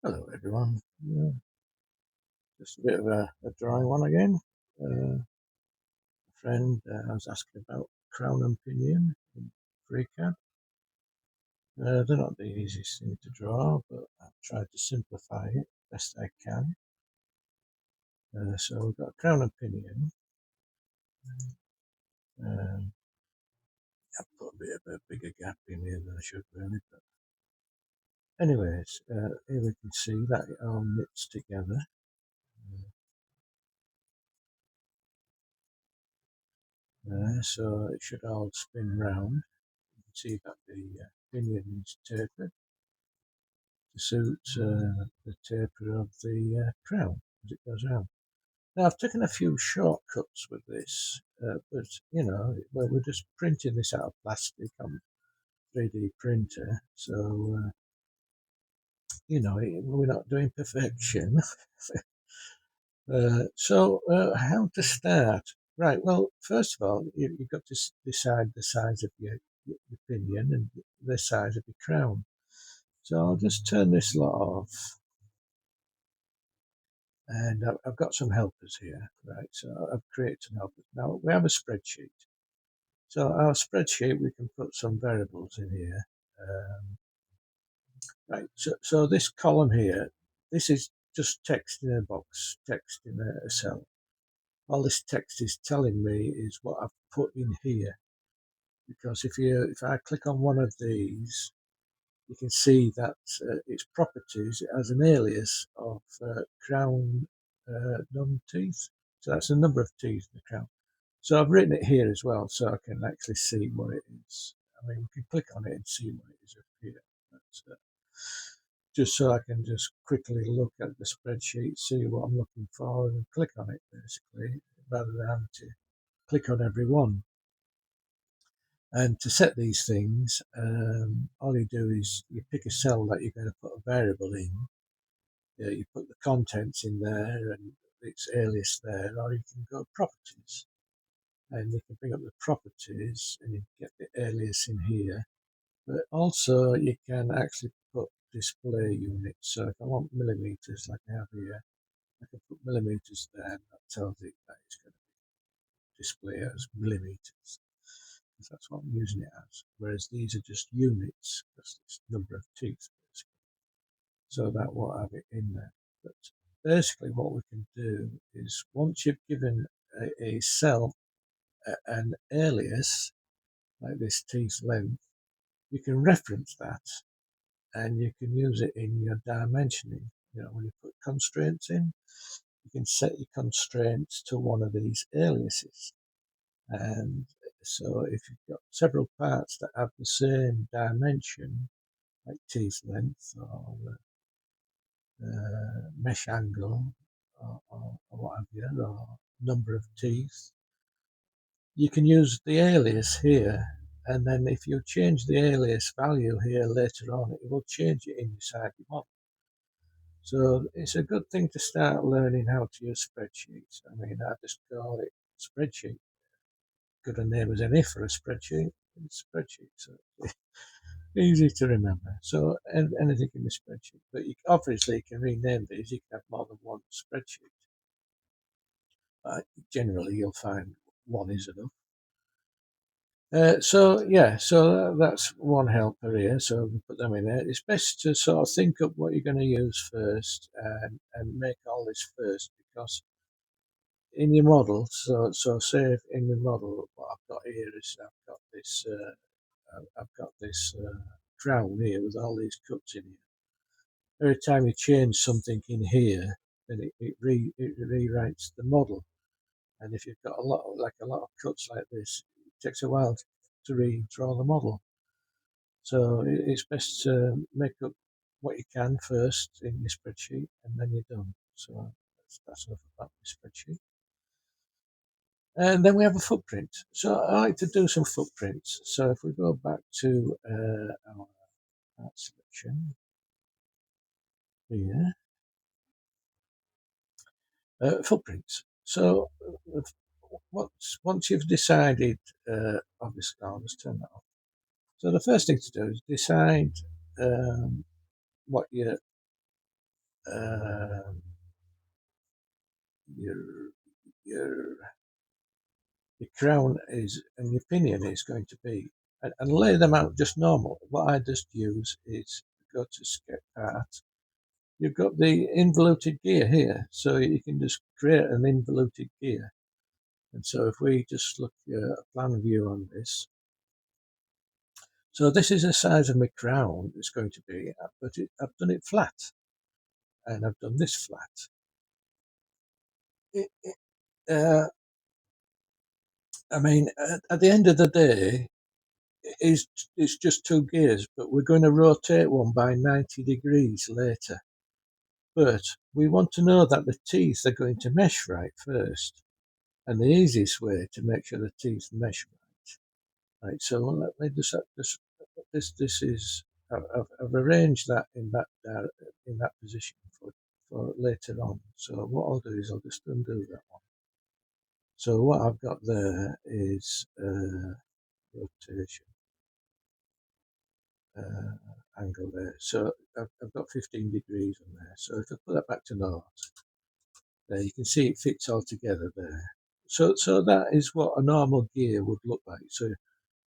Hello everyone. Just a bit of a drawing one again. A friend was asking about crown and pinion in FreeCAD. They're not the easiest thing to draw, but I've tried to simplify it best I can. So we've got crown and pinion. I've put a bit of a bigger gap in here than I should really. But anyways, here we can see that it all knits together. So it should all spin round. You can see that the pinion is tapered to suit the taper of the crown as it goes round. Now I've taken a few shortcuts with this, but you know, we're just printing this out of plastic on 3D printer, so you know, we're not doing perfection. So how to start? Right. Well, first of all, you've got to decide the size of your pinion and the size of your crown. So I'll just turn this lot off. And I've got some helpers here, right? So I've created some helpers. Now we have a spreadsheet. So our spreadsheet, we can put some variables in here. Right, so this column here, this is just text in a box, text in a cell. All this text is telling me is what I've put in here. Because if I click on one of these, you can see that its properties, it has an alias of crown none teeth. So that's the number of teeth in the crown. So I've written it here as well, so I can actually see what it is. I mean, we can click on it and see what it is up here. But, just so I can just quickly look at the spreadsheet, see what I'm looking for, and click on it basically, rather than having to click on every one. And to set these things, all you do is you pick a cell that you're going to put a variable in. You put the contents in there and its alias there, or you can go properties. And you can bring up the properties and you get the alias in here. But also you can actually put display units. So if I want millimeters like I have here, I can put millimeters there and that tells it that it's going to display as millimeters. Because that's what I'm using it as. Whereas these are just units, that's this number of teeth basically. So that won't have it in there. But basically what we can do is once you've given a cell an alias, like this teeth length, you can reference that and you can use it in your dimensioning. You know, when you put constraints in, you can set your constraints to one of these aliases. And so if you've got several parts that have the same dimension, like teeth length or mesh angle or what have you, or number of teeth, you can use the alias here, and then if you change the alias value here later on, it will change it inside your model. So it's a good thing to start learning how to use spreadsheets. I mean, I just call it spreadsheet. Good a name as any for a spreadsheet. It's spreadsheet, so easy to remember. So anything in the spreadsheet, but you obviously can rename these. You can have more than one spreadsheet. Generally, you'll find one is enough. So that's one helper here. So we put them in there. It's best to sort of think up what you're going to use first and make all this first, because in your model, so say in your model, what I've got here is I've got this crown here with all these cuts in here. Every time you change something in here, then it rewrites the model. And if you've got a lot of cuts like this, it takes a while to redraw the model. So it's best to make up what you can first in your spreadsheet, and then you're done. So that's enough about the spreadsheet. And then we have a footprint. So I like to do some footprints. So if we go back to our art selection here, footprints. So once you've decided, obviously I'll just turn that off. So the first thing to do is decide what your um, your your your crown is and your pinion is going to be, and lay them out just normal. What I just use is go to sketch part. You've got the involuted gear here, so you can just create an involuted gear. And so if we just look at a plan view on this, so this is the size of my crown it's going to be, but I've done it flat, and I've done this flat. Uh, I mean, at the end of the day, it's just two gears, but we're going to rotate one by 90 degrees later. But we want to know that the teeth are going to mesh right first. And the easiest way to make sure the teeth mesh right. So let me just this is I've arranged that in that position for later on. So what I'll do is I'll just undo that one. So what I've got there is rotation angle there. So I've got 15 degrees on there. So if I put that back to north, there you can see it fits all together there. So that is what a normal gear would look like. So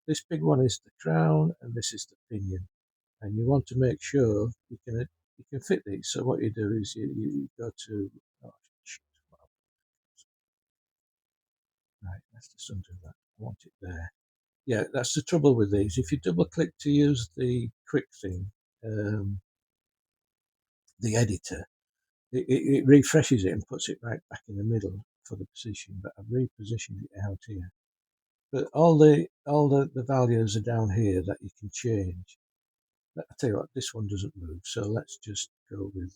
this big one is the crown and this is the pinion. And you want to make sure you can fit these. So what you do is you go to right, let's just undo that. I want it there. Yeah, that's the trouble with these. If you double click to use the quick thing, the editor, it refreshes it and puts it right back in the middle for the position. But I've repositioned it out here. But all the values are down here that you can change. I tell you what, this one doesn't move, so let's just go with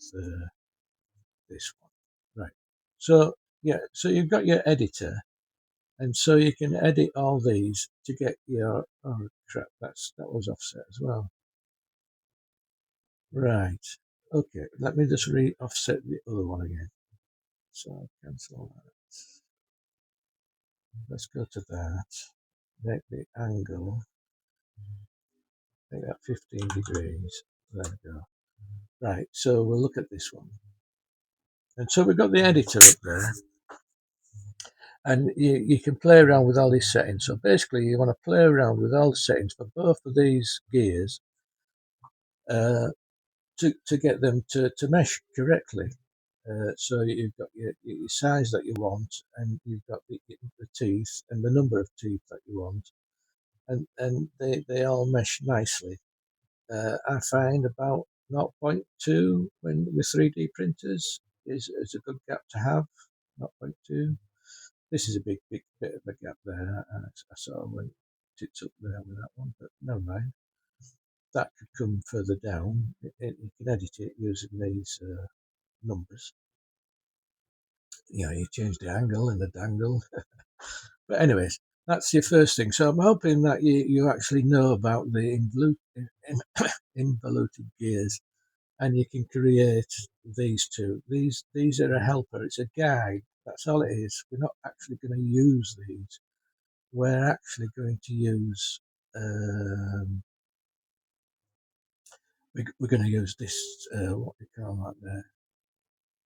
this one. Right. So yeah, so you've got your editor, and so you can edit all these to get your. Oh crap, that was offset as well. Right. Okay, let me just offset the other one again. So I'll cancel that. Let's go to that. Make the angle. Make that 15 degrees. There we go. Right, so we'll look at this one. And so we've got the editor up there. And you can play around with all these settings. So basically, you want to play around with all the settings for both of these gears to get them to mesh correctly. So you've got your size that you want, and you've got the teeth and the number of teeth that you want, and they all mesh nicely. I find about 0.2 when with 3D printers is a good gap to have. 0.2. This is a big bit of a gap there. I sort of went tits up there with that one, but never mind. That could come further down. You can edit it using these numbers. You know, you change the angle and the dangle. But anyways, that's your first thing. So I'm hoping that you actually know about the involuted gears, and you can create these two. These are a helper. It's a guide. That's all it is. We're not actually going to use these. We're actually going to use. We're going to use this. What we call that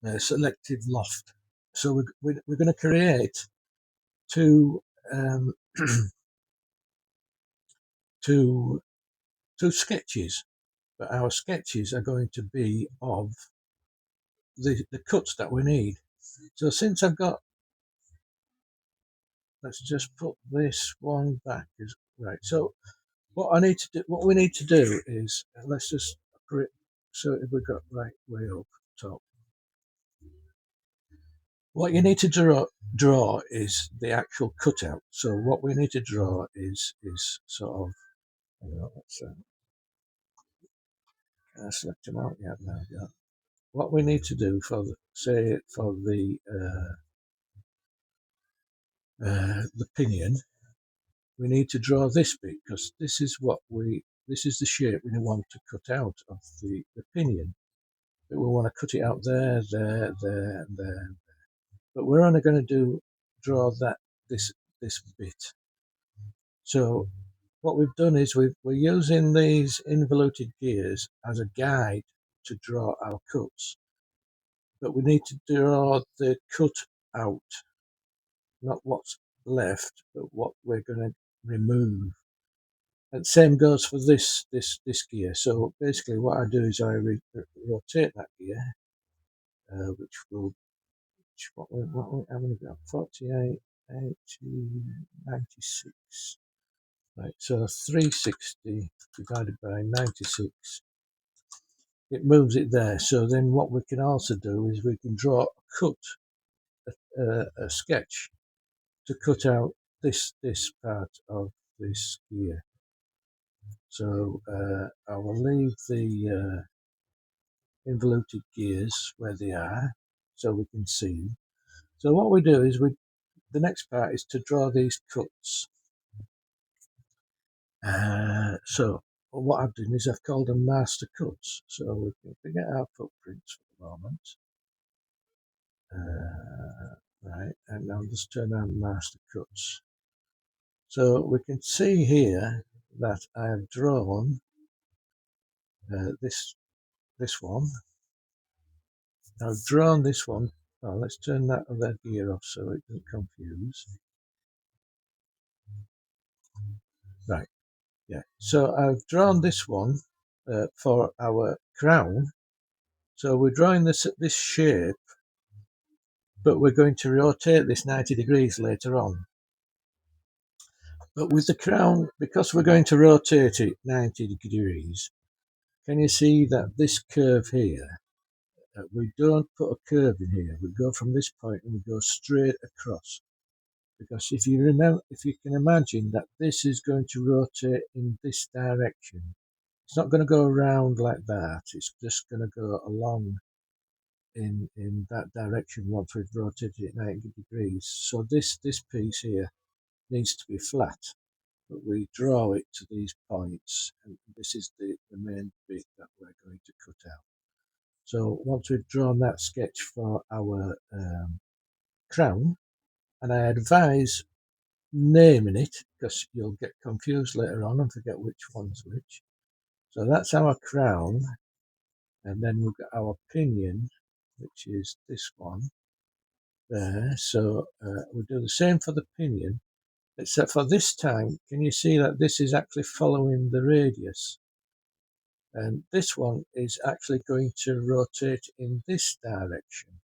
there. Selective loft. So we're going to create two um, two sketches, but our sketches are going to be of the cuts that we need. So since I've got, let's just put this one back. Right. So what we need to do is let's just put it so if we got right way up top. What you need to draw is the actual cutout. So what we need to draw is sort of. Let's select them out. Yeah, there we go. What we need to do for the pinion, we need to draw this bit because this is the shape we want to cut out of the pinion. But we want to cut it out there, there, and there. But we're only going to draw this bit. So what we've done is we're using these involuted gears as a guide to draw our cuts. but we need to draw the cut out, not what's left, but what we're going to remove. And same goes for this gear. So basically, what I do is I rotate that gear, which will how many got? 48, 80, 96. Right, so 360 divided by 96. It moves it there. So then what we can also do is we can draw a sketch to cut out this part of this gear. So I will leave the involuted gears where they are so we can see. So what we do is the next part is to draw these cuts. So what I've done is I've called them master cuts. So we can forget our footprints for the moment. Right, and I'll just turn on master cuts. So we can see here that I have drawn this one. I've drawn this one. Oh, let's turn that other gear off so it doesn't confuse. Right, yeah. So I've drawn this one for our crown. So we're drawing this shape, but we're going to rotate this 90 degrees later on. But with the crown, because we're going to rotate it 90 degrees, can you see that this curve here, we don't put a curve in here. We go from this point and we go straight across. Because if you remember, if you can imagine that this is going to rotate in this direction, it's not going to go around like that. It's just going to go along in that direction once we've rotated it 90 degrees. So this piece here needs to be flat, but we draw it to these points, and this is the main bit that we're going to cut out. So once we've drawn that sketch for our crown, and I advise naming it because you'll get confused later on and forget which one's which. So that's our crown, and then we've got our pinion, which is this one there. So we'll do the same for the pinion, except for this time, can you see that this is actually following the radius? And this one is actually going to rotate in this direction,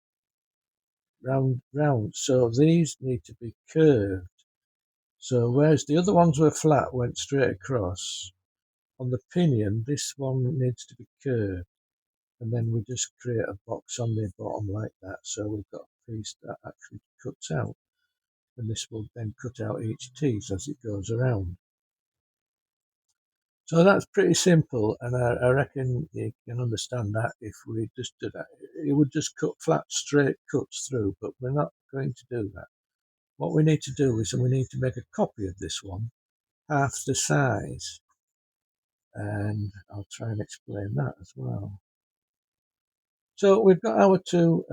round. So these need to be curved. So whereas the other ones were flat, went straight across, on the pinion, this one needs to be curved. And then we just create a box on the bottom like that. So we've got a piece that actually cuts out. And this will then cut out each teeth as it goes around. So that's pretty simple, and I reckon you can understand that if we just do that. It would just cut flat, straight cuts through, but we're not going to do that. What we need to do is we need to make a copy of this one, half the size, and I'll try and explain that as well. So we've got our two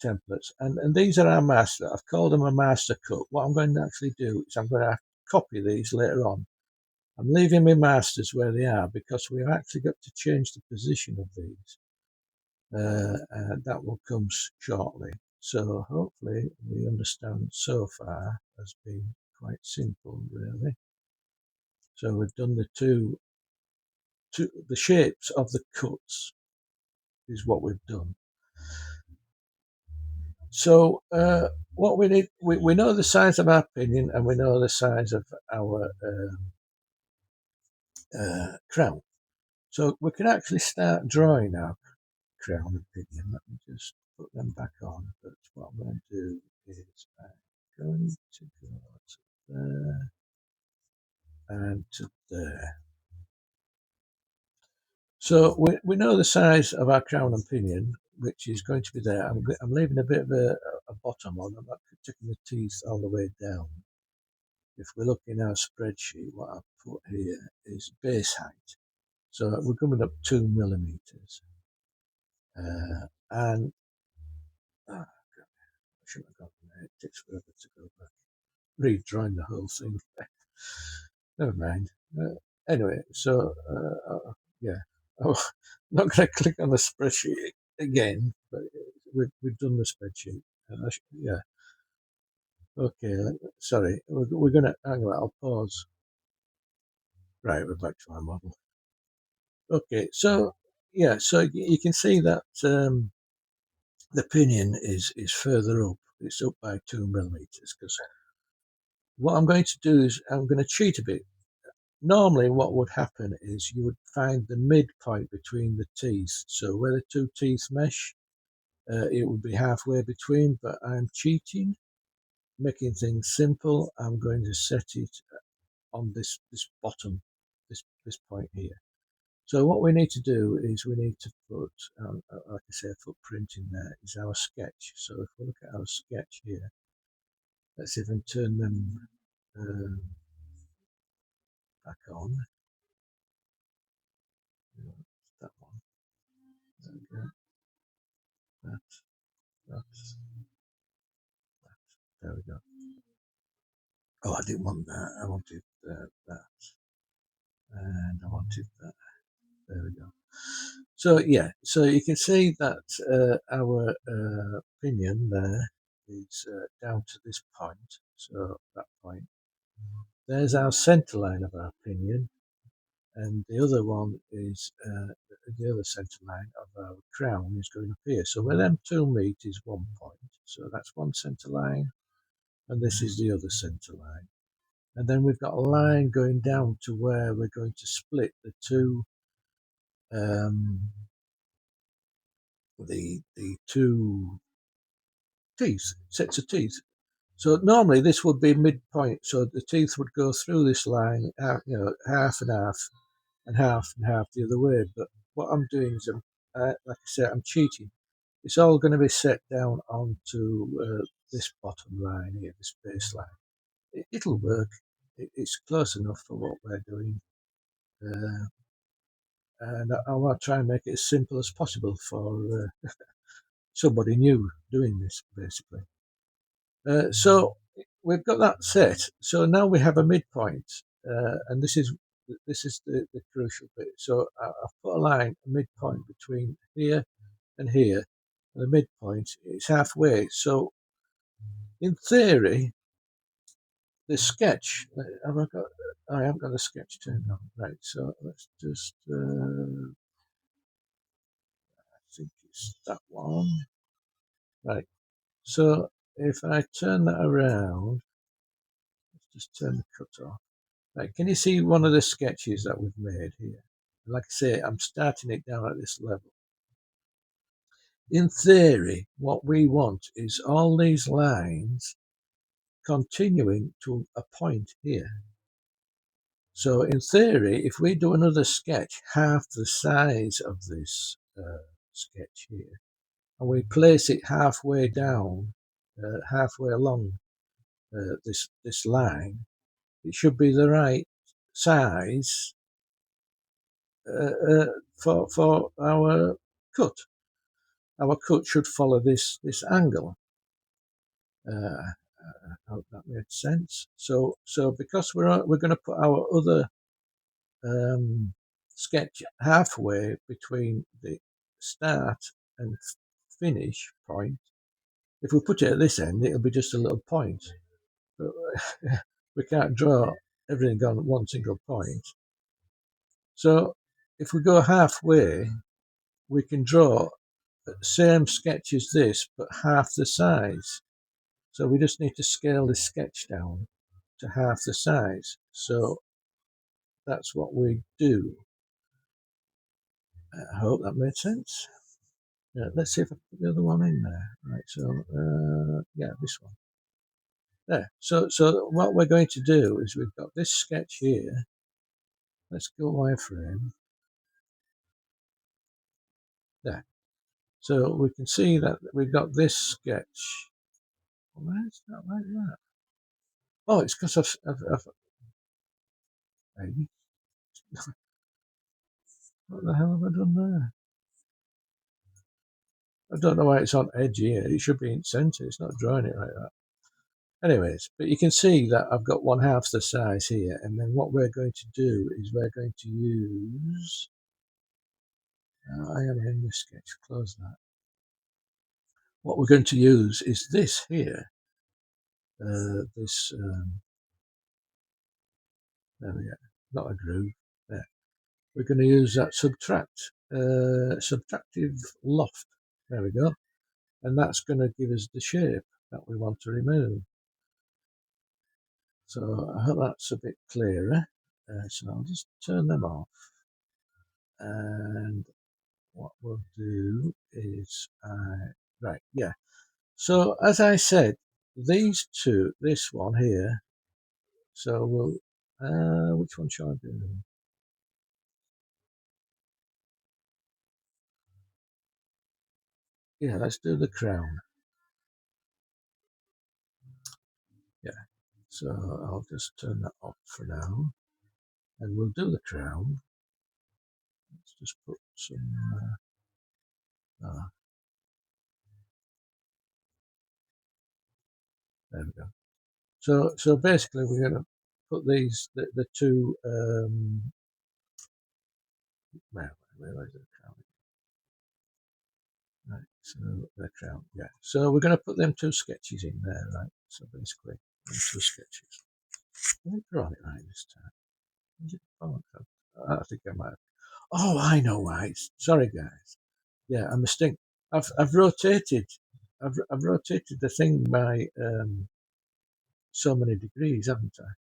templates, and these are our master. I've called them a master cut. What I'm going to actually do is I'm going to copy these later on. I'm leaving my masters where they are because we've actually got to change the position of these. And that will come shortly. So hopefully we understand so far has been quite simple, really. So we've done the the shapes of the cuts is what we've done. So what we need, we know the size of our pinion and we know the size of our crown. So we can actually start drawing our crown and pinion. Let me just put them back on. But what I'm going to do is I'm going to go to there and to there. So we know the size of our crown and pinion, which is going to be there. I'm leaving a bit of a bottom on. I'm not taking the teeth all the way down. If we look in our spreadsheet, what I've put here is base height. So we're coming up 2 millimeters. And I should have gotten there. It takes forever to go back. Redrawing the whole thing. Never mind. Anyway, so yeah. Oh, not going to click on the spreadsheet again, but we've done the spreadsheet. Yeah. Okay. Sorry. We're going to hang on. I'll pause. Right. We're back to our model. Okay. So yeah. So you can see that the pinion is further up. It's up by 2 millimeters, because what I'm going to do is I'm going to cheat a bit. Normally what would happen is you would find the midpoint between the teeth. So where the two teeth mesh, it would be halfway between, but I'm cheating, making things simple. I'm going to set it on this bottom, this point here. So what we need to do is we need to put, like I say, a footprint in there is our sketch. So if we look at our sketch here, let's even turn them back on. That one. There we go. That. There we go. Oh, I didn't want that. I wanted that. And I wanted that. There we go. So yeah, so you can see that our pinion there is down to this point. So that point. There's our center line of our pinion, and the other one is the other center line of our crown is going up here. So where them two meet is 1 point. So that's one center line, and this is the other center line. And then we've got a line going down to where we're going to split the two the two teeth, sets of teeth. So normally this would be midpoint, so the teeth would go through this line, half and half, and half and half the other way. But what I'm doing is, like I said, I'm cheating. It's all going to be set down onto this bottom line here, this baseline. It'll work. It's close enough for what we're doing. And I want to try and make it as simple as possible for somebody new doing this, basically. So we've got that set. So now we have a midpoint, and this is the crucial bit. So I've put a line, a midpoint between here and here. And the midpoint is halfway. So in theory, the sketch. Have I got? I haven't got a sketch turned on. Right. So let's just. I think it's that one. Right. So if I turn that around, let's just turn the cut off. Right, can you see one of the sketches that we've made here? Like I say, I'm starting it down at this level. In theory, what we want is all these lines continuing to a point here. So in theory, if we do another sketch half the size of this sketch here, and we place it halfway down, halfway along this line, it should be the right size for our cut. Our cut should follow this angle. I hope that made sense. So because we're going to put our other sketch halfway between the start and finish point, if we put it at this end, it'll be just a little point. But we can't draw everything on one single point. So if we go halfway, we can draw the same sketch as this, but half the size. So we just need to scale this sketch down to half the size. So that's what we do. I hope that made sense. Yeah, let's see if I put the other one in there. Right, so yeah, this one. There. So what we're going to do is we've got this sketch here. Let's go wireframe. There. So we can see that we've got this sketch. Why is that like that? Oh, it's because I've what the hell have I done there? I don't know why it's on edge here. It should be in center. It's not drawing it like that. Anyways, but you can see that I've got 1/2 the size here. And then what we're going to do is we're going to use, I am in this sketch. Close that. What we're going to use is this here. This there we go. Not a groove. There. We're going to use that subtractive loft. There we go. And that's going to give us the shape that we want to remove. So I hope that's a bit clearer. So I'll just turn them off. And what we'll do is, right, yeah. So as I said, these two, this one here, so we'll, which one shall I do? Yeah, let's do the crown. Yeah, so I'll just turn that off for now, and we'll do the crown. Let's just put some, there we go. So basically we're going to put these, the two, where is the crown? Right, so the crown, yeah. So we're going to put them two sketches in there, right? So basically, them two sketches. Let me draw it right this time. Is it? Oh, I think I might. Oh, I know why. Sorry, guys. Yeah, a mistake. I've rotated. I've rotated the thing by so many degrees, haven't I?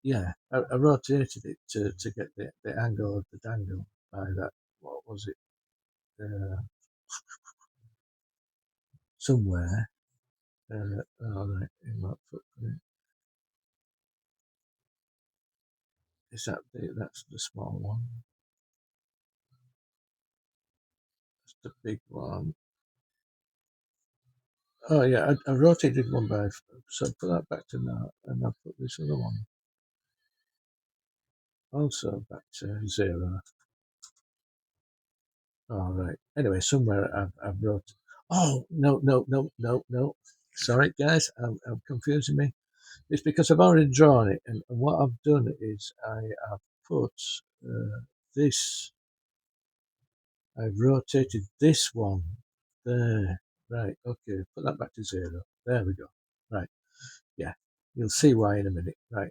Yeah, I rotated it to get the angle of the dangle by that. What was it? Somewhere. All right, in that footprint. Is that that's the small one? That's the big one. Oh yeah, I rotated one by, so I put that back to now, and I put this other one also back to 0. All right. Anyway, somewhere I've wrote. Oh no. Sorry guys, I'm confusing me. It's because I've already drawn it, and what I've done is I have put this. I've rotated this one there. Right. Okay. Put that back to 0. There we go. Right. Yeah. You'll see why in a minute. Right.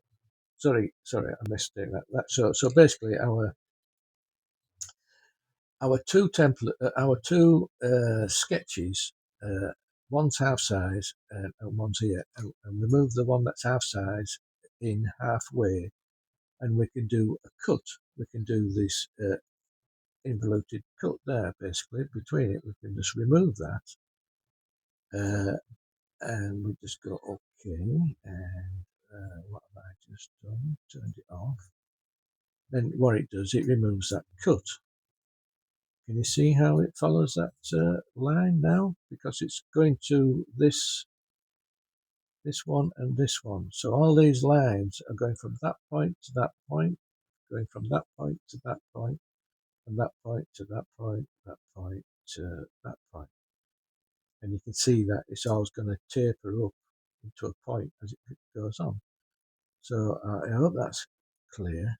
Sorry, I mistake that. So basically our two sketches, one's half size and one's here, and we move the one that's half size in halfway, and we can do a cut. We can do this involuted cut there, basically between it. We can just remove that, and we just go okay, and what have I just done? Turned it off. Then what it does, it removes that cut. Can you see how it follows that line now? Because it's going to this one and this one. So all these lines are going from that point to that point, going from that point to that point, and that point to that point, that point to that point. And you can see that it's always going to taper up into a point as it goes on. So I hope that's clear.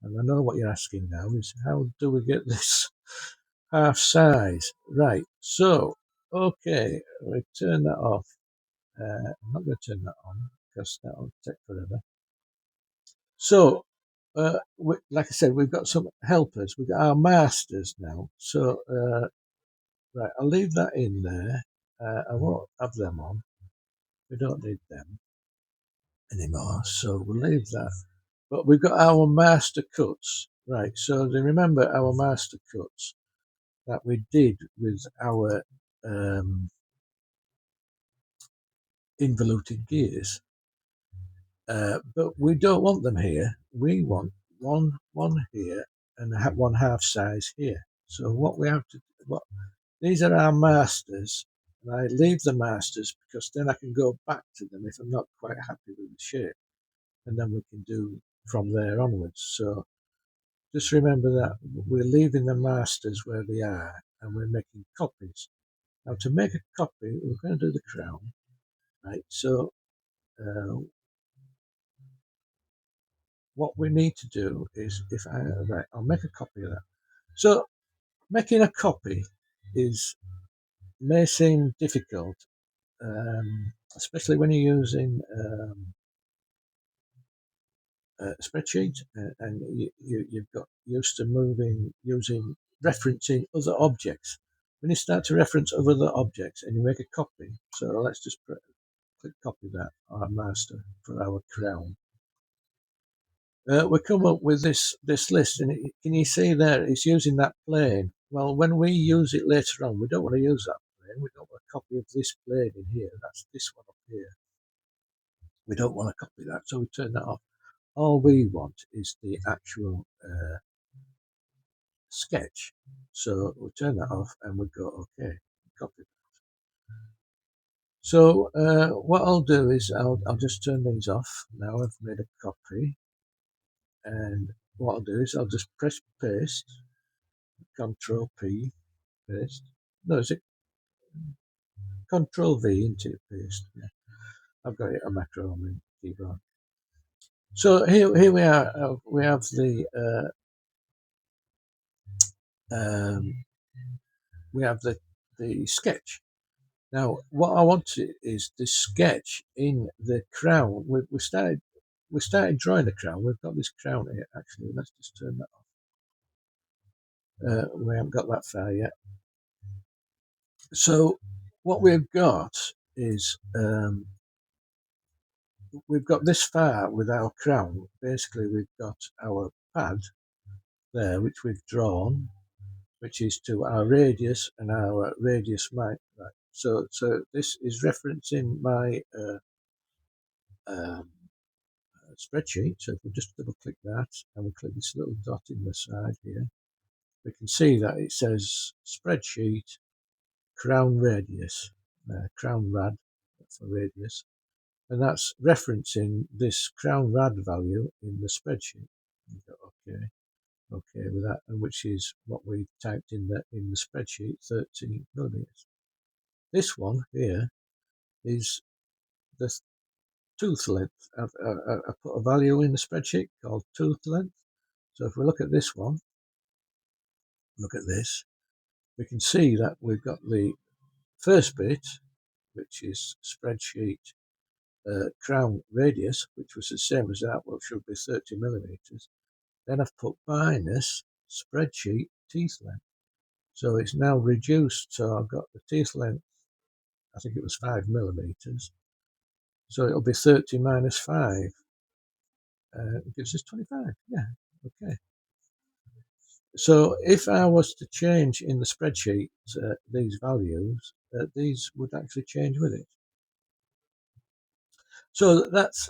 And I know what you're asking now is how do we get this half size? Right, so, okay, we turn that off. I'm not going to turn that on because that'll take forever. So, like I said, we've got some helpers. We've got our masters now. So, right, I'll leave that in there. I won't have them on. We don't need them anymore. So we'll leave that. But we've got our master cuts. Right, so remember our master cuts that we did with our involuted gears. But we don't want them here. We want one here and one half size here. So what we have to, these are our masters, and I leave the masters because then I can go back to them if I'm not quite happy with the shape, and then we can do from there onwards. So just remember that we're leaving the masters where they are, and we're making copies. Now to make a copy, we're going to do the crown, right? So what we need to do is, right, I'll make a copy of that. So Making a copy may seem difficult, especially when you're using a spreadsheet and you've got used to using referencing other objects. When you start to reference other objects and you make a copy, so let's just click copy that, our master for our crown. We come up with this list, and can you see there it's using that plane? Well, when we use it later on, we don't want to use that plane. We don't want a copy of this plane in here. That's this one up here. We don't want to copy that, so we turn that off. All we want is the actual sketch. So we turn that off and we go OK, copy. So what I'll do is I'll just turn these off. Now I've made a copy, and what I'll do is I'll just press paste, Control P, paste. No, is it Control V into paste? Yeah, I've got it a macro on my keyboard. So here we are. We have the sketch. Now, what I want is the sketch in the crown. We started drawing the crown. We've got this crown here. Actually, let's just turn that off. We haven't got that far yet. So what we've got is we've got this far with our crown. Basically, we've got our pad there, which we've drawn, which is to our radius and our radius might. Right. So this is referencing my spreadsheet. So if we just double click that and we click this little dot in the side here, we can see that it says spreadsheet crown radius, crown rad for radius, and that's referencing this crown rad value in the spreadsheet. Okay with that, and which is what we typed in the spreadsheet, 13 millimeters. This one here is the tooth length. I put a value in the spreadsheet called tooth length. So if we look at this one, look at this, we can see that we've got the first bit, which is spreadsheet crown radius, which was the same as that, which should be 30 millimeters. Then I've put minus spreadsheet teeth length. So it's now reduced. So I've got the teeth length, I think it was 5 millimeters. So it'll be 30 minus 5. It gives us 25. Yeah, okay. So if I was to change in the spreadsheet these values, these would actually change with it. So that's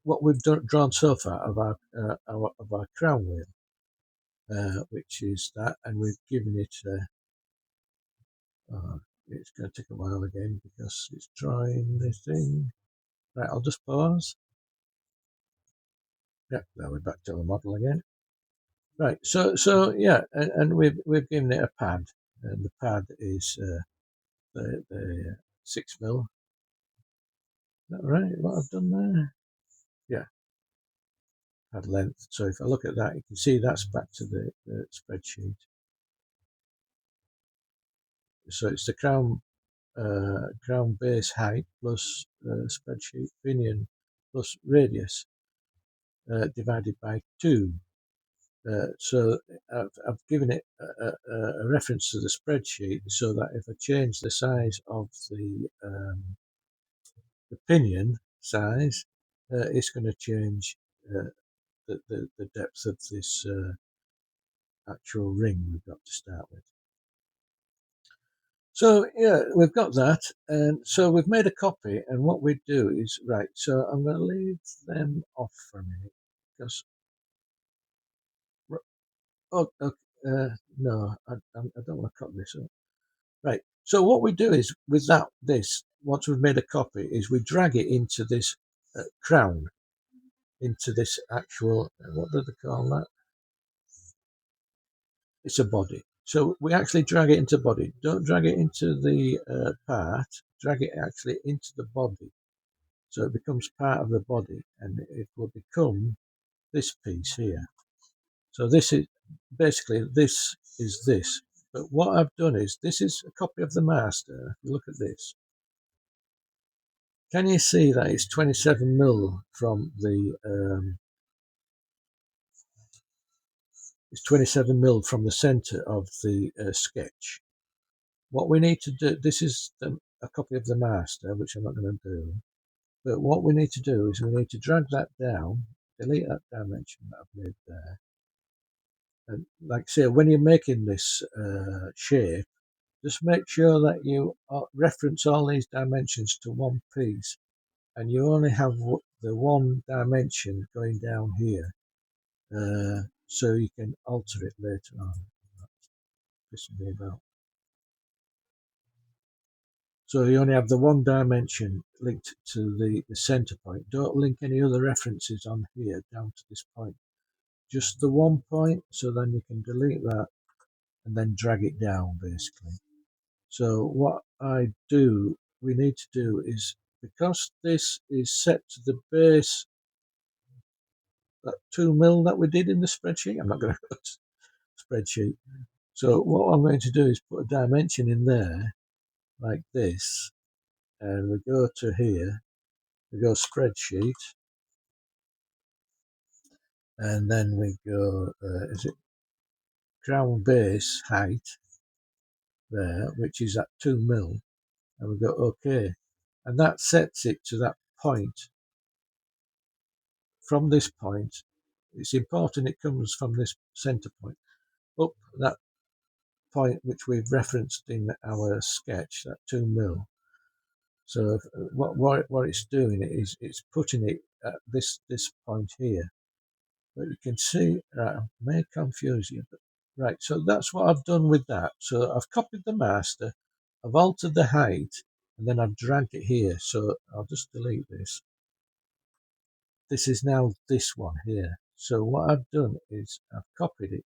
what we've drawn so far of our crown wheel, which is that, and we've given it. It's going to take a while again because it's drawing the thing. Right, I'll just pause. Yeah, now we're back to the model again. Right, so yeah, and we've given it a pad, and the pad is the 6 mil. Is that right? What I've done there? Yeah, pad length. So if I look at that, you can see that's back to the spreadsheet. So it's the crown base height plus spreadsheet pinion plus radius divided by 2. So I've given it a reference to the spreadsheet so that if I change the size of the pinion size, it's going to change the depth of this actual ring we've got to start with. So yeah, we've got that, and so we've made a copy, and what we do is, right, so I'm going to leave them off for a minute, because, oh, no, I don't want to cut this up. Right, so what we do is, with this, once we've made a copy, is we drag it into this crown, into this actual, what do they call that? It's a body. So we actually drag it into body. Don't drag it into the part, drag it actually into the body. So it becomes part of the body, and it will become this piece here. So this is basically this is this, But what I've done is, this is a copy of the master. If you look at this, can you see that it's 27 mil from the it's 27 mil from the center of the sketch. What we need to do, this is a copy of the master, which I'm not going to do. But what we need to do is we need to drag that down, delete that dimension that I've made there. And like I say, when you're making this shape, just make sure that you reference all these dimensions to one piece, and you only have the one dimension going down here, so you can alter it later on. That's pissing me about. So you only have the one dimension linked to the center point. Don't link any other references on here down to this point. Just the one point, so then you can delete that and then drag it down basically. So what we need to do is, because this is set to the base, that 2 mil that we did in the spreadsheet, I'm not going to go to spreadsheet. So what I'm going to do is put a dimension in there like this, and we go to here, we go spreadsheet, and then we go, is it crown base height there, which is at 2 mil, and we go OK, and that sets it to that point. From this point, it's important it comes from this center point up that point which we've referenced in our sketch, that 2 mil. So what it's doing is it's putting it at this point here. But you can see, right, I may confuse you, but right, so that's what I've done with that. So I've copied the master, I've altered the height, and then I've dragged it here. So I'll just delete this. This is now this one here. So what I've done is I've copied it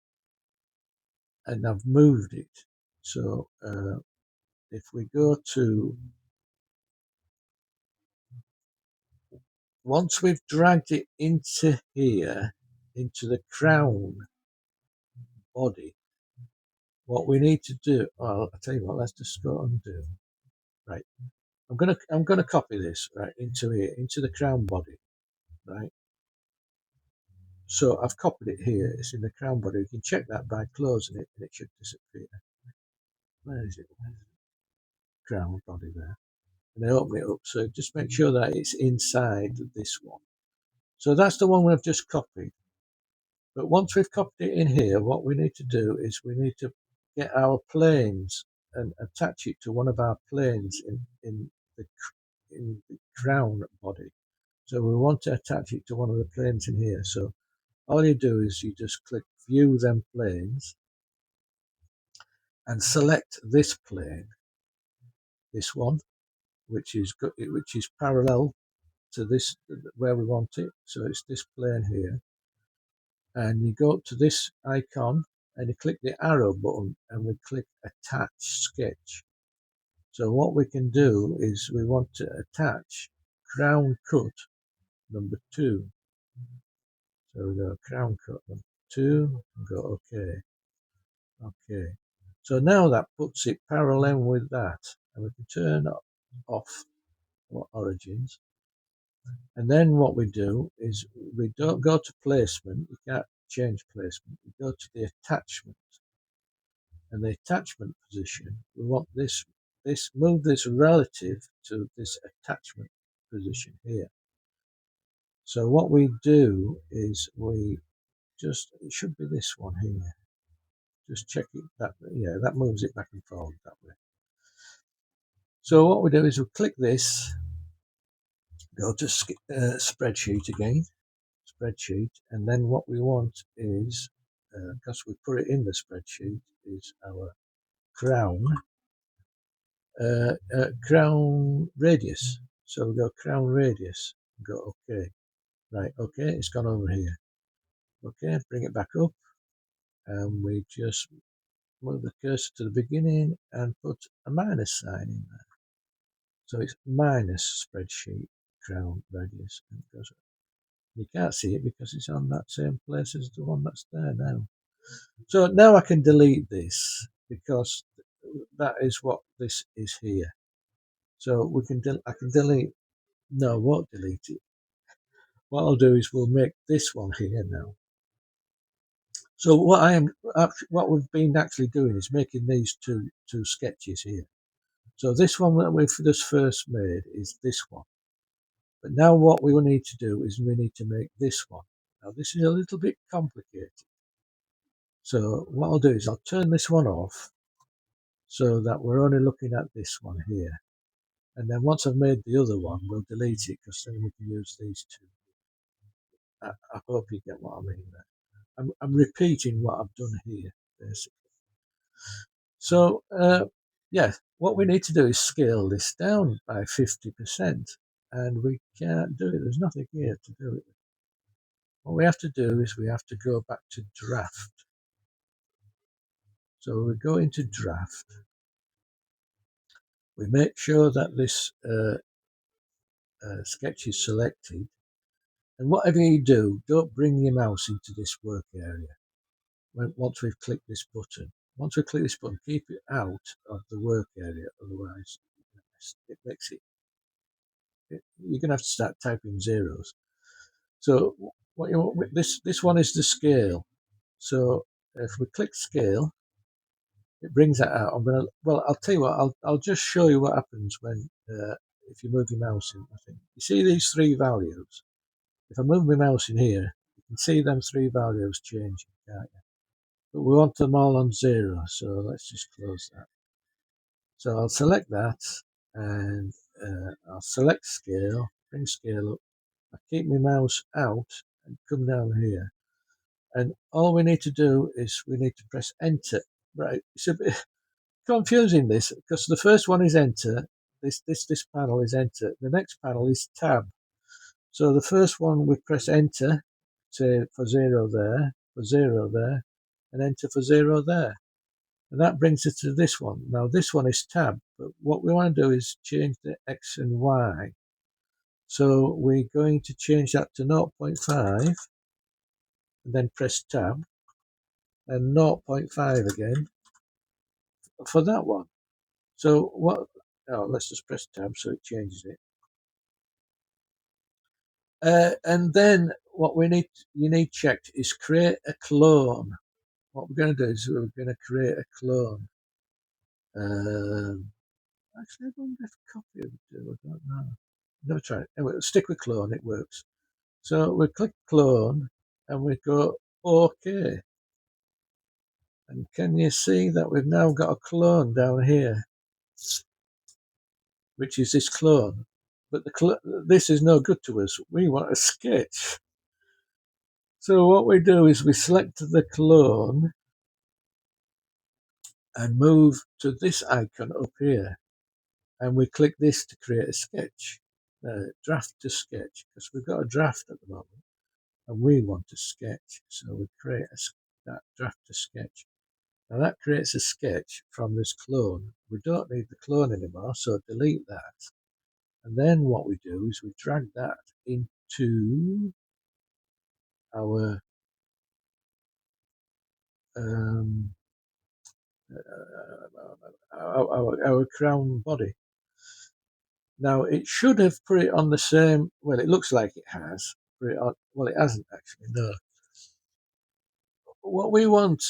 and I've moved it. So if we go to, once we've dragged it into here, into the crown body, what we need to do, well, I'll tell you what, let's just go and do. Right, I'm gonna copy this right into here, into the crown body, right? So I've copied it here. It's in the crown body. You can check that by closing it, and it should disappear. Where is it? Where's the crown body there? And I open it up. So just make sure that it's inside this one. So that's the one we've just copied. But once we've copied it in here, what we need to do is we need to get our planes and attach it to one of our planes in the crown body. So we want to attach it to one of the planes in here. So all you do is you just click view them planes and select this plane, this one, which is parallel to this where we want it. So it's this plane here, and you go to this icon and you click the arrow button and we click attach sketch. So what we can do is we want to attach crown cut number 2. So we go crown cut number 2 and go OK. OK. So now that puts it parallel with that, and we can turn off origins. And then what we do is we don't go to placement, you can't change placement, we go to the attachment. And the attachment position, we want move this relative to this attachment position here. So what we do is it should be this one here. Just check it, that moves it back and forward that way. So what we do is we click this, go to spreadsheet again, spreadsheet, and then what we want is, because we put it in the spreadsheet, is our crown radius. So we go crown radius, go OK. Right, OK, it's gone over here. OK, bring it back up, and we just move the cursor to the beginning and put a minus sign in there. So it's minus spreadsheet crown radius. And it goes up. You can't see it because it's on that same place as the one that's there now. So now I can delete this. because that is what this is here. So we can I can delete. No, I won't delete it. What I'll do is we'll make this one here now. So what we've been actually doing is making these two sketches here. So this one that we've just first made is this one. But now what we will need to do is we need to make this one. Now this is a little bit complicated. So what I'll do is I'll turn this one off so that we're only looking at this one here. And then once I've made the other one, we'll delete it because then we can use these two. I hope you get what I mean there. I'm repeating what I've done here, basically. So, yeah, what we need to do is scale this down by 50%. And we can't do it. There's nothing here to do it. What we have to do is we have to go back to draft. So we go into draft. We make sure that this sketch is selected. And whatever you do, don't bring your mouse into this work area once we've clicked this button. Once we click this button, keep it out of the work area, otherwise it makes it, you're going to have to start typing zeros. So what you want, this one is the scale. So if we click scale, it brings that out. I'll tell you what, I'll just show you what happens when, if you move your mouse in, I think. You see these three values? If I move my mouse in here, you can see them three values changing, can't you? But we want them all on 0, so let's just close that. So I'll select that, and I'll select scale, bring scale up. I keep my mouse out and come down here. And all we need to do is we need to press enter. Right, it's a bit confusing this, because the first one is enter, this panel is enter, the next panel is tab. So the first one we press enter, say for 0 there, for 0 there, and enter for 0 there. And that brings us to this one. Now this one is tab, but what we want to do is change the X and Y. So we're going to change that to 0.5, and then press tab, and 0.5 again for that one. So let's just press tab so it changes it. And then what you need checked is create a clone. What we're going to do is we're going to create a clone. Actually, I wonder if copy would do. I don't know. Never tried it. Anyway, stick with clone. It works. So we click clone and we go OK. And can you see that we've now got a clone down here, which is this clone? But this is no good to us. We want a sketch. So what we do is we select the clone and move to this icon up here. And we click this to create a sketch, draft to sketch, because we've got a draft at the moment and we want to sketch. So we create that draft to sketch. Now that creates a sketch from this clone. We don't need the clone anymore, so delete that. And then what we do is we drag that into our our crown body. Now it should have put it on the same. Well, it looks like it has. Put it on, well, it hasn't actually. No. What we want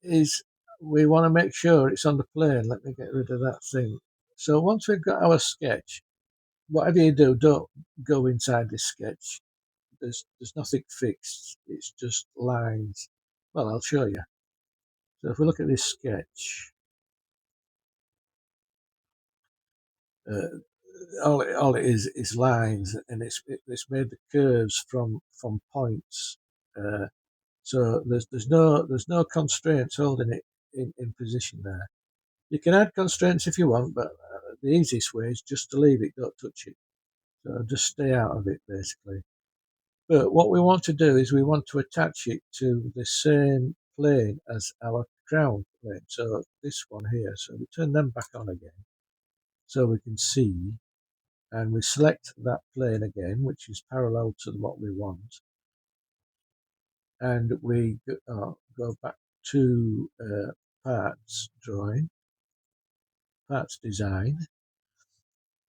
is we want to make sure it's on the plane. Let me get rid of that thing. So once we've got our sketch, whatever you do, don't go inside this sketch. There's nothing fixed. It's just lines. Well, I'll show you. So if we look at this sketch, all it is lines, and it's made the curves from points. So there's no constraints holding it in position there. You can add constraints if you want, but the easiest way is just to leave it, don't touch it. So just stay out of it basically. But what we want to do is we want to attach it to the same plane as our crown plane. So this one here. So we turn them back on again so we can see, and we select that plane again, which is parallel to what we want. And we go back to parts drawing, parts design,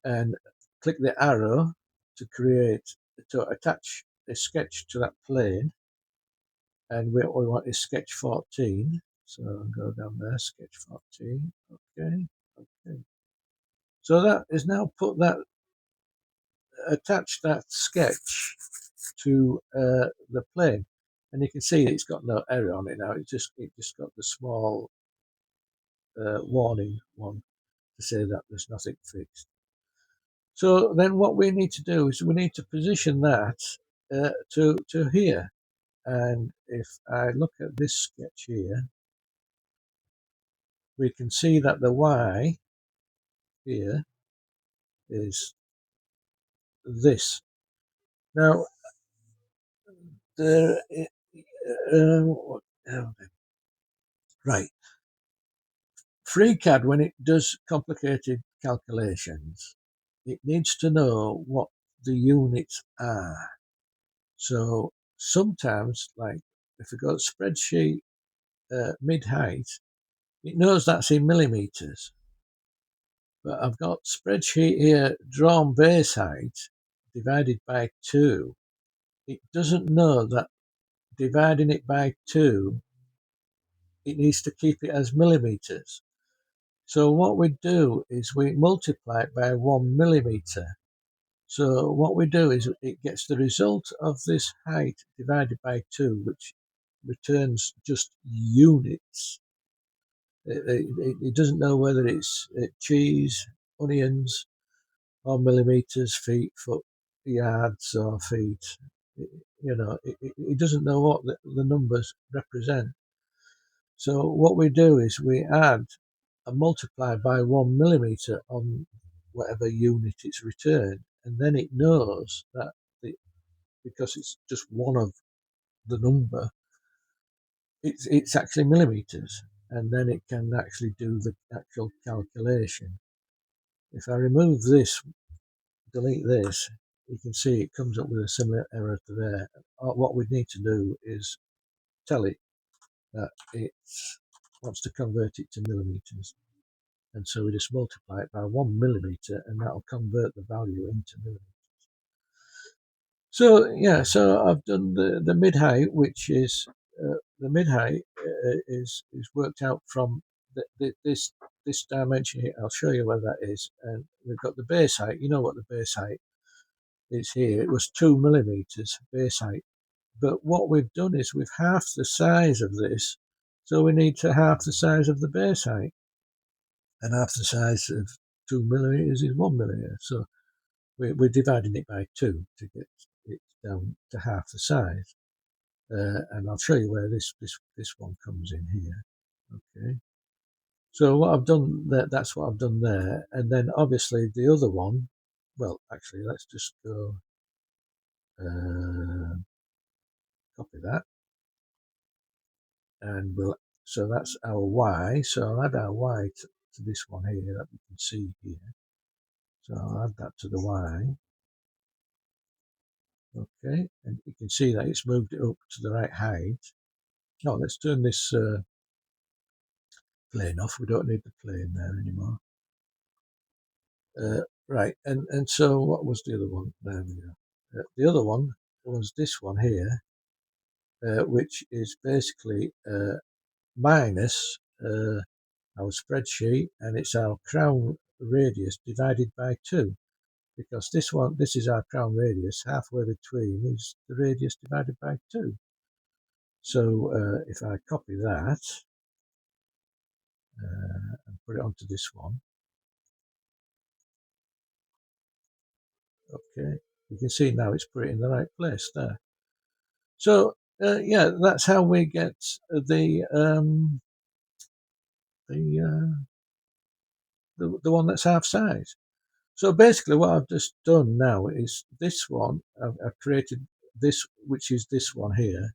and click the arrow to attach a sketch to that plane. And what we want is sketch 14. So I'll go down there, sketch 14. Okay. So that is now attach that sketch to the plane, and you can see it's got no error on it now. It just got the small warning one to say that there's nothing fixed. So then what we need to do is we need to position that to here. And if I look at this sketch here, we can see that the Y here is this. Now, there, right, FreeCAD, when it does complicated calculations, it needs to know what the units are. So sometimes, like if we go to spreadsheet mid-height, it knows that's in millimeters. But I've got spreadsheet here, drawn base height divided by 2. It doesn't know that dividing it by 2, it needs to keep it as millimeters. So what we do is we multiply it by 1 millimeter. So what we do is it gets the result of this height divided by 2, which returns just units. It doesn't know whether it's cheese, onions, or millimeters, feet, foot, yards, or feet. It doesn't know what the numbers represent. So what we do is we add and multiply by 1 millimeter on whatever unit it's returned, and then it knows that because it's just one of the number, it's actually millimeters, and then it can actually do the actual calculation. If I remove this, delete this, you can see it comes up with a similar error to there. What we need to do is tell it that it wants to convert it to millimeters. And so we just multiply it by 1 millimeter, and that'll convert the value into millimeters. So yeah, so I've done the mid height, which is the mid height is worked out from this dimension here. I'll show you where that is. And we've got the base height. You know what the base height is here. It was 2 millimeters base height. But what we've done is we've halved the size of this, so we need to half the size of the base height, and half the size of 2 millimeters is 1 millimeter. So we're dividing it by 2 to get it down to half the size. And I'll show you where this one comes in here. Okay. So what I've done there, that's what I've done there. And then obviously the other one, well, actually, let's just go copy that. And so that's our Y. So I'll add our Y to this one here that we can see here. So I'll add that to the Y. Okay, and you can see that it's moved it up to the right height. Now let's turn this plane off. We don't need the plane there anymore. Right, and so what was the other one? There we go. The other one was this one here, which is basically minus our spreadsheet, and it's our crown radius divided by 2, because this is our crown radius. Halfway between is the radius divided by 2. So if I copy that and put it onto this one, okay, you can see now it's put it in the right place there. So yeah, that's how we get the one that's half size. So basically, what I've just done now is this one. I've created this, which is this one here,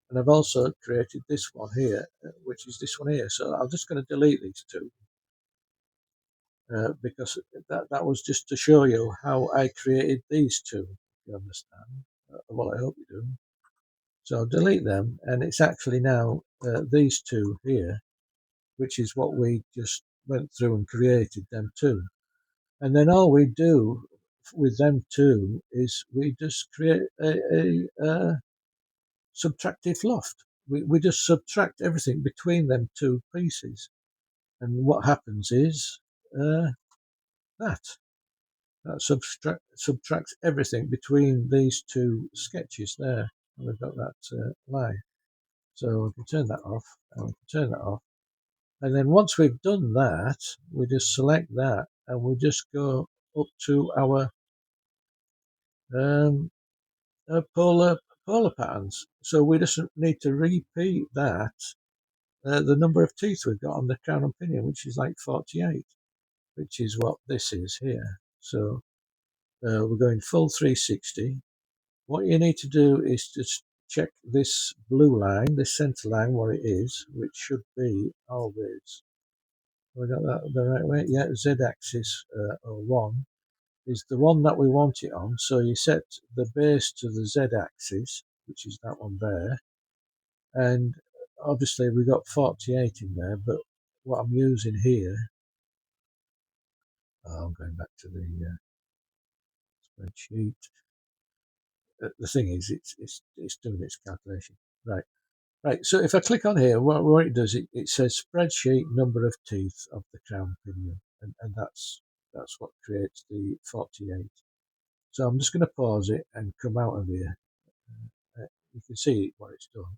and I've also created this one here, which is this one here. So I'm just going to delete these two because that was just to show you how I created these two. If you understand? Well, I hope you do. So I'll delete them, and it's actually now these two here which is what we just went through and created them two. And then all we do with them two is we just create a subtractive loft. We just subtract everything between them two pieces. And what happens is that subtracts everything between these two sketches there. And we've got that line. So we can turn that off, and we can turn that off. And then once we've done that, we just select that, and we just go up to our polar patterns. So we just need to repeat that, the number of teeth we've got on the crown and pinion, which is like 48, which is what this is here. So we're going full 360. What you need to do is just check this blue line, this center line, what it is, which should be always. We got that the right way? Yeah, Z-axis or 1 is the one that we want it on. So you set the base to the Z-axis, which is that one there. And obviously we got 48 in there, but what I'm using here, I'm going back to the spreadsheet. The thing is, it's doing its calculation. Right. So if I click on here, what it does, it says spreadsheet number of teeth of the crown pinion, and that's what creates the 48. So I'm just going to pause it and come out of here. You can see what it's done.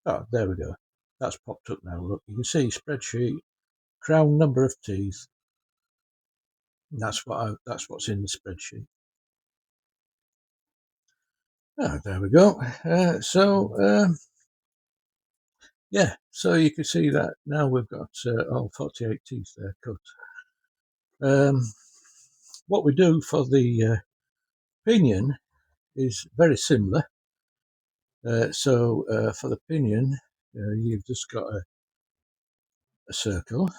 Oh, there we go. That's popped up now. Look, you can see spreadsheet, crown number of teeth. That's what's in the spreadsheet. Oh, there we go. Yeah, so you can see that now we've got all 48 teeth there cut. What we do for the pinion is very similar. So for the pinion, you've just got a circle,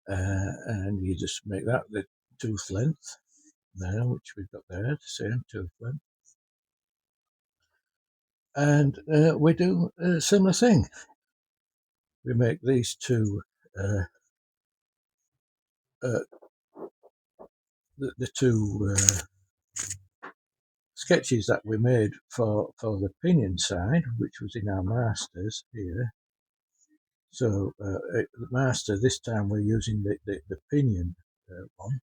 and you just make that the tooth length there, which we've got there, the same tooth length. And we do a similar thing. We make these two the two sketches that we made for the pinion side, which was in our masters here. So the master, this time we're using the pinion one,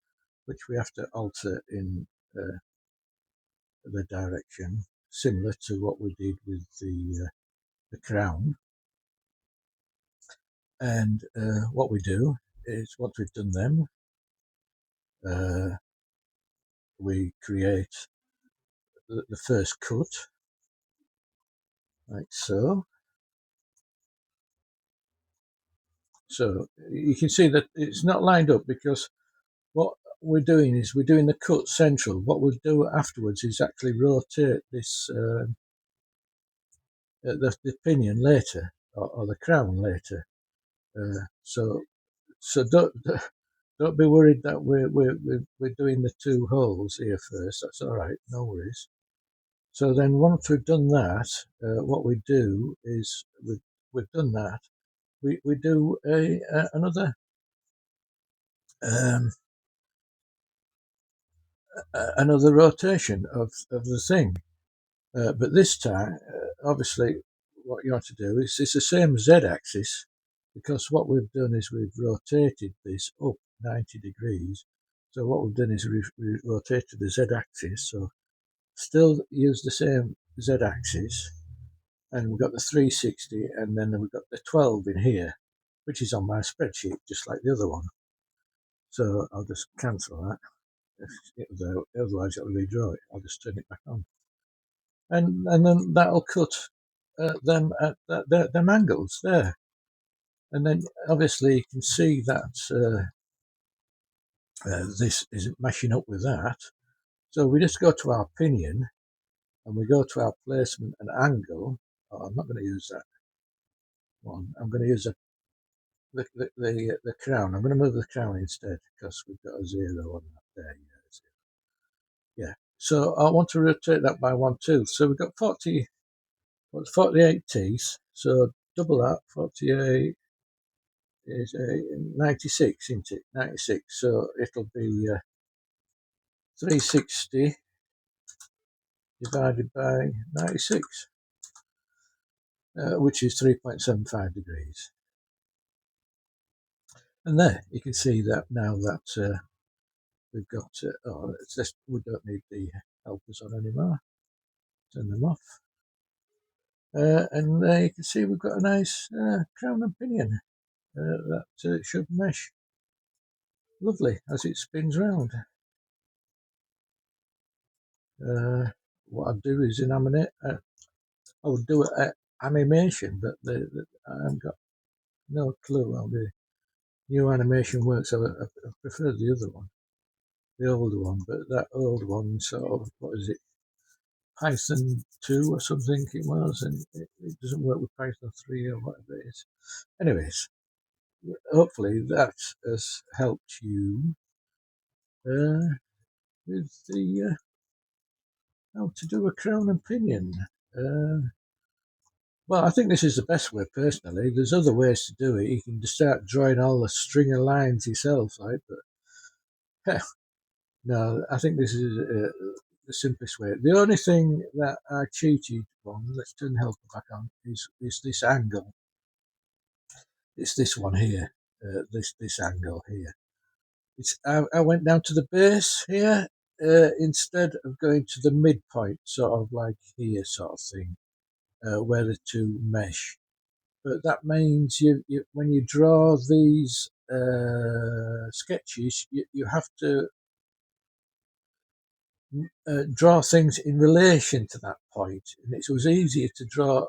which we have to alter in the direction, similar to what we did with the crown. And what we do is, once we've done them, we create the first cut, like so. So you can see that it's not lined up, because what we're doing is we're doing the cut central. What we'll do afterwards is actually rotate this the pinion later, or the crown later. So don't be worried that we're doing the two holes here first. That's all right, no worries. So then once we've done that, what we do is we've done that. We do another another rotation of the thing. But this time, obviously, what you want to do is it's the same z-axis, because what we've done is we've rotated this up 90 degrees. So what we've done is we've rotated the z-axis. So still use the same z-axis, and we've got the 360, and then we've got the 12 in here, which is on my spreadsheet, just like the other one. So I'll just cancel that. Otherwise it'll redraw it. I'll just turn it back on. And then that'll cut them at them angles there. And then obviously you can see that this isn't mashing up with that. So we just go to our pinion, and we go to our placement and angle. Oh, I'm not going to use that one. I'm going to use the crown. I'm going to move the crown instead, because we've got a 0 on that there. Yeah. So I want to rotate that by 1 tooth. So we've got 48 teeth. So double that, 48 is a 96, isn't it? 96, so it'll be 360 divided by 96, which is 3.75 degrees. And there, you can see that now that we've got, it's just, we don't need the helpers on anymore. Turn them off. And you can see we've got a nice crown and pinion that should mesh lovely as it spins round. What I'd do is animate. I would do an animation, but I haven't got no clue how the new animation works. I prefer the other one, the older one, but that old one sort of, what is it, Python 2 or something it was, and it doesn't work with Python 3 or whatever it is. Anyways, hopefully that has helped you with the how to do a crown and pinion. Well, I think this is the best way personally. There's other ways to do it. You can just start drawing all the string of lines yourself, right? But no, I think this is the simplest way. The only thing that I cheated on, let's turn the helper back on, is this angle. It's this one here, this angle here. I went down to the base here instead of going to the midpoint, sort of like here, sort of thing, where the two mesh. But that means when you draw these sketches, you have to draw things in relation to that point, and it was easier to draw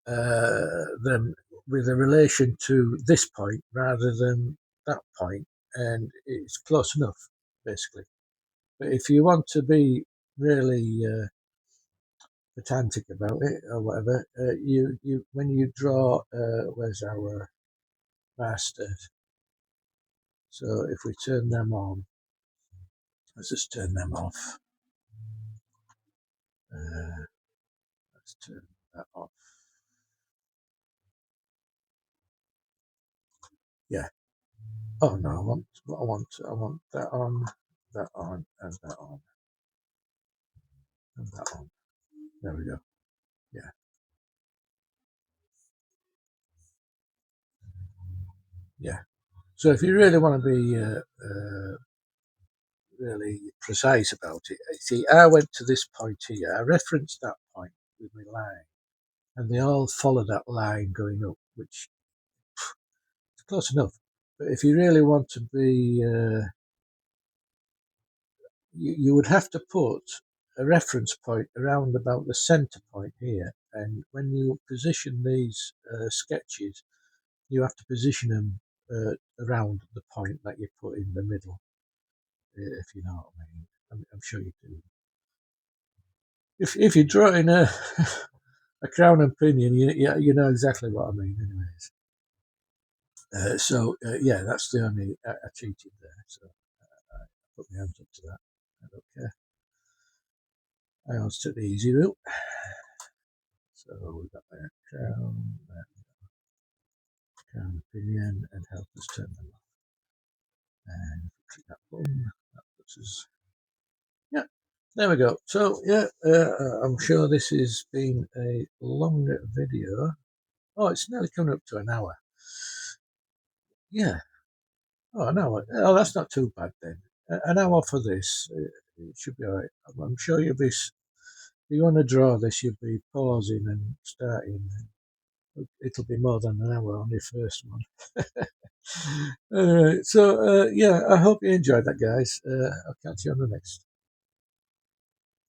them with a relation to this point rather than that point, and it's close enough basically. But if you want to be really pedantic about it or whatever, you when you draw, where's our master? So if we turn them on, let's just turn them off. Let's turn that off. Yeah. Oh no, I want that on, that on, and that on, and that on. There we go. Yeah. Yeah. So if you really want to be really precise about it, see, I went to this point here. I referenced that point with my line, and they all follow that line going up, which is close enough. But if you really want to be, you would have to put a reference point around about the center point here. And when you position these sketches, you have to position them around the point that you put in the middle, if you know what I mean. I'm sure you do. If you're drawing a a crown and pinion, you know exactly what I mean, anyways. Yeah, that's the only I cheated there. So I put my hands up to that. I don't care. I always took the easy route. So we've got that crown and pinion, and help us turn them off. And click that button, that puts us. Yeah, there we go. So yeah, I'm sure this has been a longer video. Oh, it's nearly coming up to an hour. Yeah. Oh, an hour. Oh, that's not too bad then. An hour for this, it should be alright. I'm sure you'll be. If you want to draw this, you'll be pausing and starting. It'll be more than an hour on your first one. Anyway, so yeah, I hope you enjoyed that, guys. I'll catch you on the next.